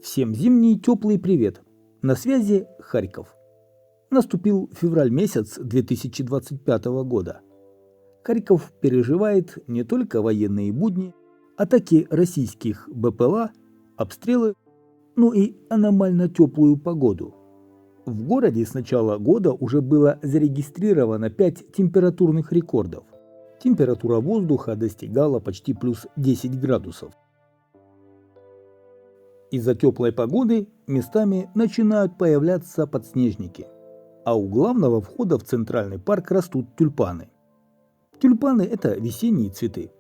Всем зимний теплый привет. На связи Харьков. Наступил февраль месяц 2025 года. Харьков переживает не только военные будни, атаки российских БПЛА, обстрелы, но и аномально теплую погоду. В городе с начала года уже было зарегистрировано 5 температурных рекордов. Температура воздуха достигала почти плюс 10 градусов. Из-за теплой погоды местами начинают появляться подснежники, а у главного входа в Центральный парк растут тюльпаны. Тюльпаны – это весенние цветы.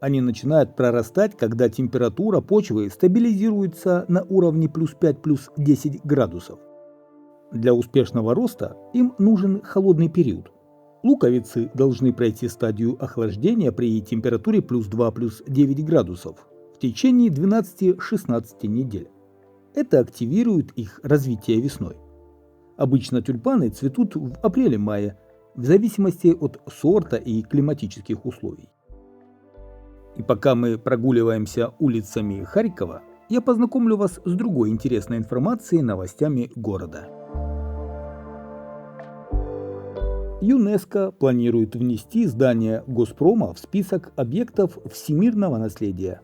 Они начинают прорастать, когда температура почвы стабилизируется на уровне плюс 5, плюс 10 градусов. Для успешного роста им нужен холодный период. Луковицы должны пройти стадию охлаждения при температуре плюс 2, плюс 9 градусов в течение 12-16 недель. Это активирует их развитие весной. Обычно тюльпаны цветут в апреле-мае, в зависимости от сорта и климатических условий. И пока мы прогуливаемся улицами Харькова, я познакомлю вас с другой интересной информацией и новостями города. ЮНЕСКО планирует внести здание Госпрома в список объектов всемирного наследия.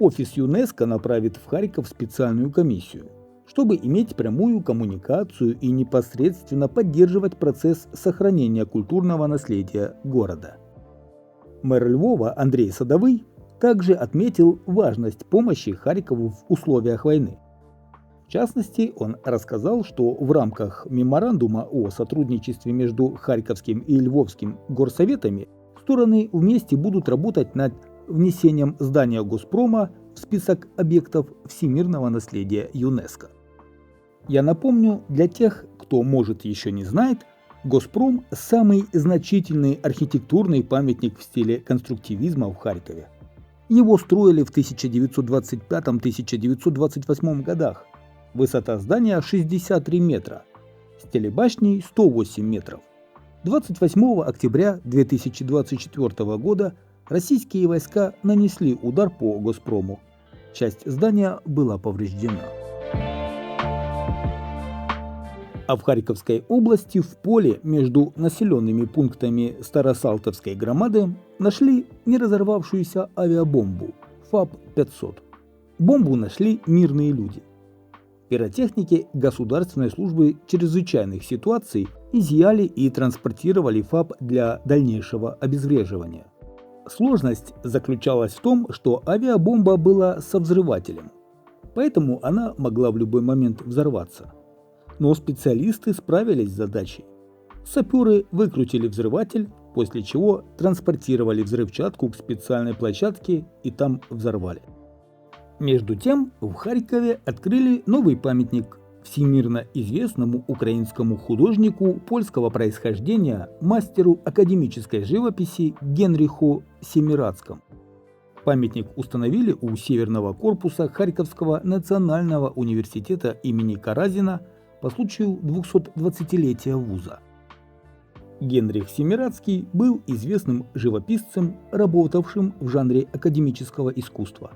Офис ЮНЕСКО направит в Харьков специальную комиссию, чтобы иметь прямую коммуникацию и непосредственно поддерживать процесс сохранения культурного наследия города. Мэр Львова Андрей Садовый также отметил важность помощи Харькову в условиях войны. В частности, он рассказал, что в рамках меморандума о сотрудничестве между Харьковским и Львовским горсоветами стороны вместе будут работать над внесением здания Госпрома в список объектов всемирного наследия ЮНЕСКО. Я напомню, для тех, кто, может, еще не знает, Госпром – самый значительный архитектурный памятник в стиле конструктивизма в Харькове. Его строили в 1925-1928 годах. Высота здания 63 метра, с телебашней 108 метров. 28 октября 2024 года российские войска нанесли удар по Госпрому. Часть здания была повреждена. А в Харьковской области в поле между населенными пунктами Старосалтовской громады нашли неразорвавшуюся авиабомбу ФАБ-500. Бомбу нашли мирные люди. Пиротехники Государственной службы чрезвычайных ситуаций изъяли и транспортировали ФАБ для дальнейшего обезвреживания. Сложность заключалась в том, что авиабомба была со взрывателем, поэтому она могла в любой момент взорваться. Но специалисты справились с задачей. Саперы выкрутили взрыватель, после чего транспортировали взрывчатку к специальной площадке и там взорвали. Между тем, в Харькове открыли новый памятник всемирно известному украинскому художнику польского происхождения, мастеру академической живописи Генриху Семирадскому. Памятник установили у северного корпуса Харьковского национального университета имени Каразина по случаю 220-летия вуза. Генрих Семирадский был известным живописцем, работавшим в жанре академического искусства.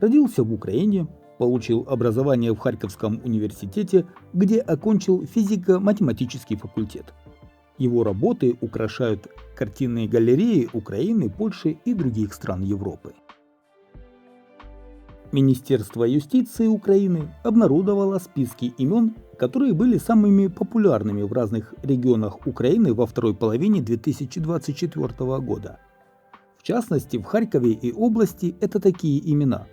Родился в Украине, получил образование в Харьковском университете, где окончил физико-математический факультет. Его работы украшают картинные галереи Украины, Польши и других стран Европы. Министерство юстиции Украины обнародовало списки имен, которые были самыми популярными в разных регионах Украины во второй половине 2024 года. В частности, в Харькове и области это такие имена: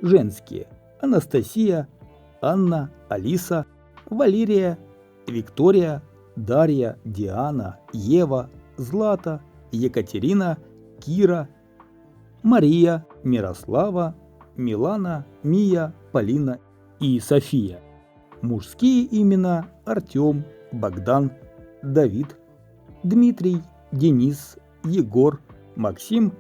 женские – Анастасия, Анна, Алиса, Валерия, Виктория, Дарья, Диана, Ева, Злата, Екатерина, Кира, Мария, Мирослава, Милана, Мия, Полина и София. Мужские имена – Артем, Богдан, Давид, Дмитрий, Денис, Егор, Максим,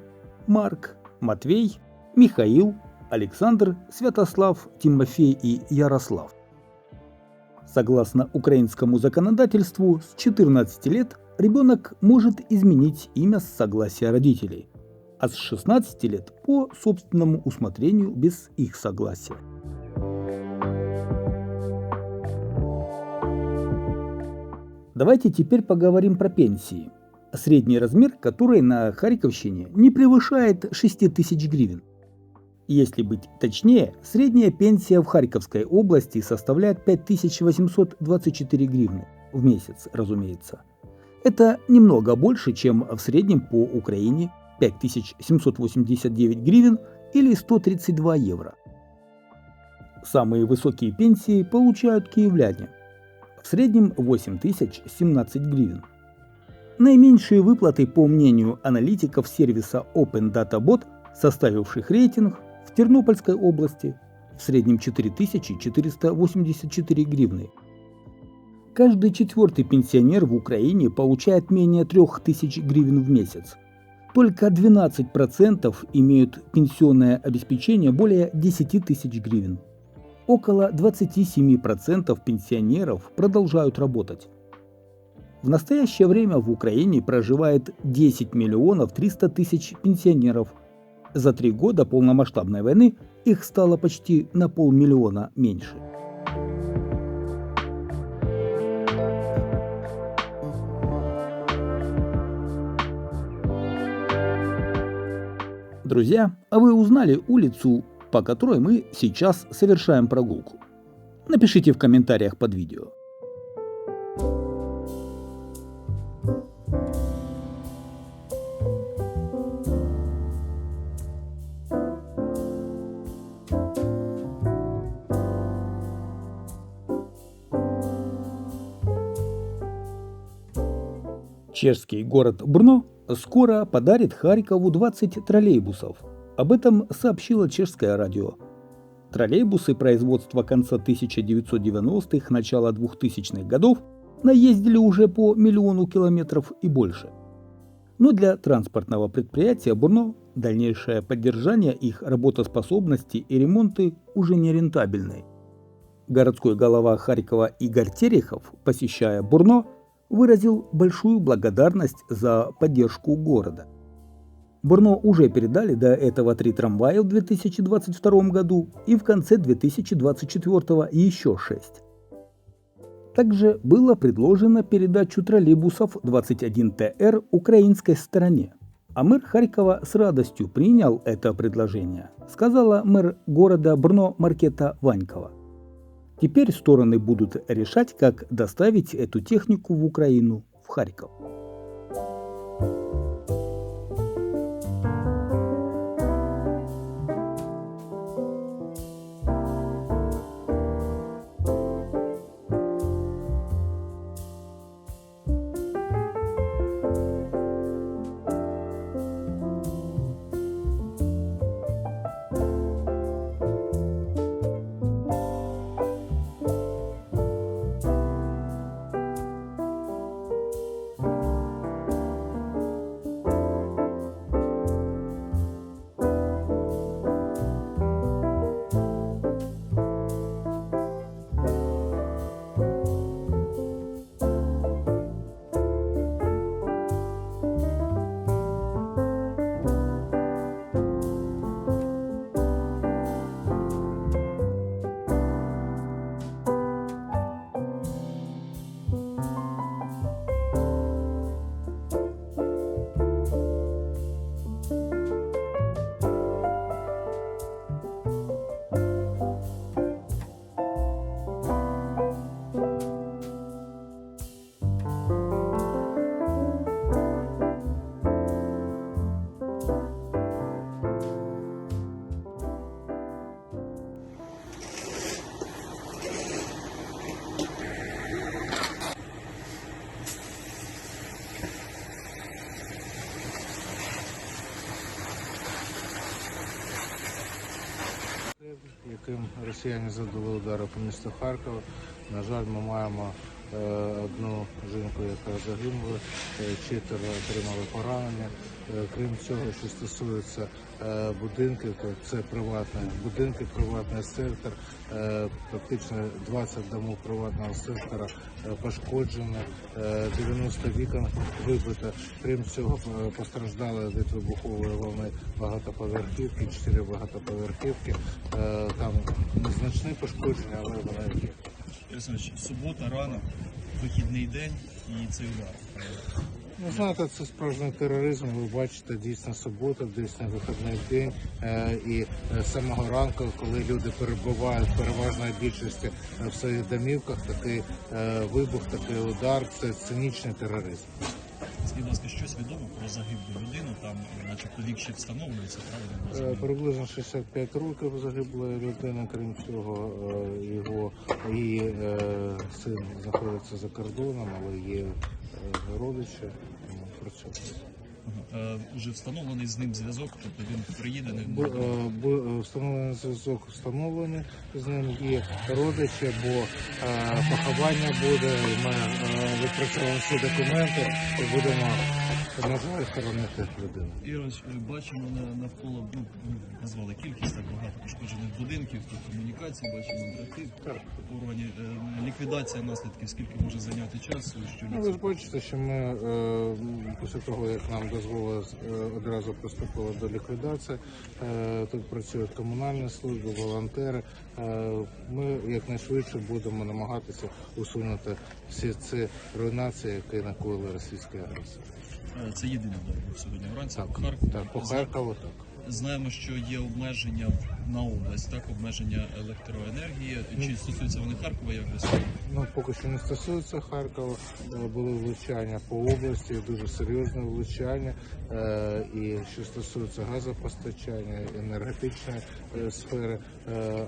Марк, Матвей, Михаил, Александр, Святослав, Тимофей и Ярослав. Согласно украинскому законодательству, с 14 лет ребенок может изменить имя с согласия родителей, а с 16 лет по собственному усмотрению без их согласия. Давайте теперь поговорим про пенсии, средний размер которой на Харьковщине не превышает 6000 гривен. Если быть точнее, средняя пенсия в Харьковской области составляет 5824 гривны в месяц, разумеется. Это немного больше, чем в среднем по Украине 5789 гривен или 132 евро. Самые высокие пенсии получают киевляне. В среднем 8017 гривен. Наименьшие выплаты, по мнению аналитиков сервиса Open Data Bot, составивших рейтинг, в Тернопольской области в среднем 4484 гривны. Каждый четвертый пенсионер в Украине получает менее 3000 гривен в месяц. Только 12% имеют пенсионное обеспечение более 10 тысяч гривен. Около 27% пенсионеров продолжают работать. В настоящее время в Украине проживает 10 миллионов 300 тысяч пенсионеров. За 3 года полномасштабной войны их стало почти на 500 000 меньше. Друзья, а вы узнали улицу, по которой мы сейчас совершаем прогулку? Напишите в комментариях под видео. Чешский город Брно скоро подарит Харькову 20 троллейбусов. Об этом сообщило чешское радио. Троллейбусы производства конца 1990-х, начала 2000-х годов наездили уже по 1 000 000 километров и больше. Но для транспортного предприятия Брно дальнейшее поддержание их работоспособности и ремонты уже не рентабельны. Городской голова Харькова Игорь Терехов, посещая Брно, выразил большую благодарность за поддержку города. Брно уже передали до этого 3 трамвая в 2022 году и в конце 2024 еще 6. Также было предложено передачу троллейбусов 21ТР украинской стороне. А мэр Харькова с радостью принял это предложение, сказала мэр города Брно Маркета Ванькова. Теперь стороны будут решать, как доставить эту технику в Украину, в Харьков. Яким росіяни завдали удару по місту Харкова. На жаль, ми маємо одну жінку, яка загинула, 4 отримали поранення. Крім цього, що стосується будинків, то це приватні будинки, приватний сектор, практично 20 домів приватного сектора пошкоджено, 90 вікон вибито. Крім цього, постраждали від вибухової волни багатоповерхівки, 4 багатоповерхівки. Там незначні пошкодження, але вони є. Субота рано, вихідний день і цей удар. Ну, знаєте, це справжній тероризм. Ви бачите, дійсно субота, дійсно вихідний день. І з самого ранку, коли люди перебувають в переважної більшості в своїх домівках, такий вибух, такий удар – це цинічний тероризм. Скажіть, будь ласка, щось відомо про загиблу людину? Там, начебто, вік ще встановлюється, правильно? Приблизно 65 років загиблої людини, крім цього, його її син знаходиться за кордоном, але є родичі, працюють. Уже встановлений з ним зв'язок, тобто він приїде, не Встановлений зв'язок встановлений, з ним є родичі, бо поховання буде, і ми відпрацьовуємо всі документи і будемо, на жаль, хоронити людину. Ігорович, бачимо навколо, назвали кількість, так багато пошкоджених будинків, тут комунікації, бачимо дроти, порвані. Ліквідація наслідків, скільки може зайняти часу? Ну, ви ж бачите, що ми після того, як нам дозволили, одразу приступили до ліквідації. Тут працюють комунальні служби, волонтери. Ми якнайшвидше будемо намагатися усунути всі ці руйнації, які накоїли російські агресори. Це єдиний удар був сьогодні вранці Так, по Харкову. так, по Харкову, так. Знаємо, що є обмеження на область, так, обмеження електроенергії. Чи стосуються вони Харкова якось? Ну, поки що не стосується Харкова. Були влучання по області, дуже серйозне влучання. І що стосується газопостачання, енергетичної сфери.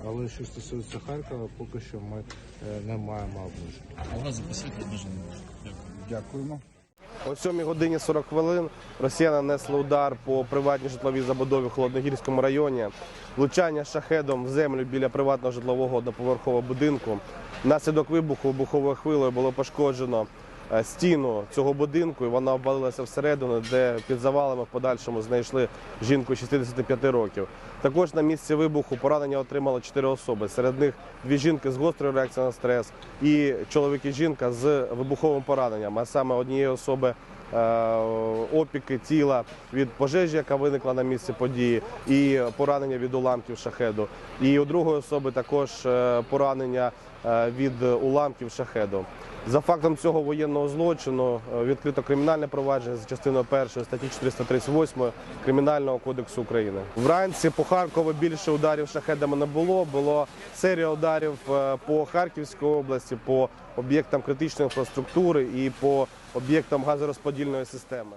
Але що стосується Харкова, поки що ми не маємо обмежень. А газу по світлу обмежень немає. Дякуємо. О 7 годині 40 хвилин росіяни нанесли удар по приватній житловій забудові в Холодногірському районі. Влучання шахедом в землю біля приватного житлового одноповерхового будинку. Внаслідок вибуху вибуховою хвилею було пошкоджено стіну цього будинку, і вона обвалилася всередину, де під завалами в подальшому знайшли жінку 65 років. Також на місці вибуху поранення отримали 4 особи. Серед них 2 жінки з гострою реакцією на стрес і чоловік і жінка з вибуховим пораненням, а саме однієї особи опіки тіла від пожежі, яка виникла на місці події, і поранення від уламків шахеду. І у другої особи також поранення від уламків шахеду. За фактом цього воєнного злочину відкрито кримінальне провадження за частиною 1 статті 438 Кримінального кодексу України. Вранці по Харкову більше ударів шахедами не було. Була серія ударів по Харківській області, по об'єктам критичної інфраструктури і по об'єктам газорозподільної системи.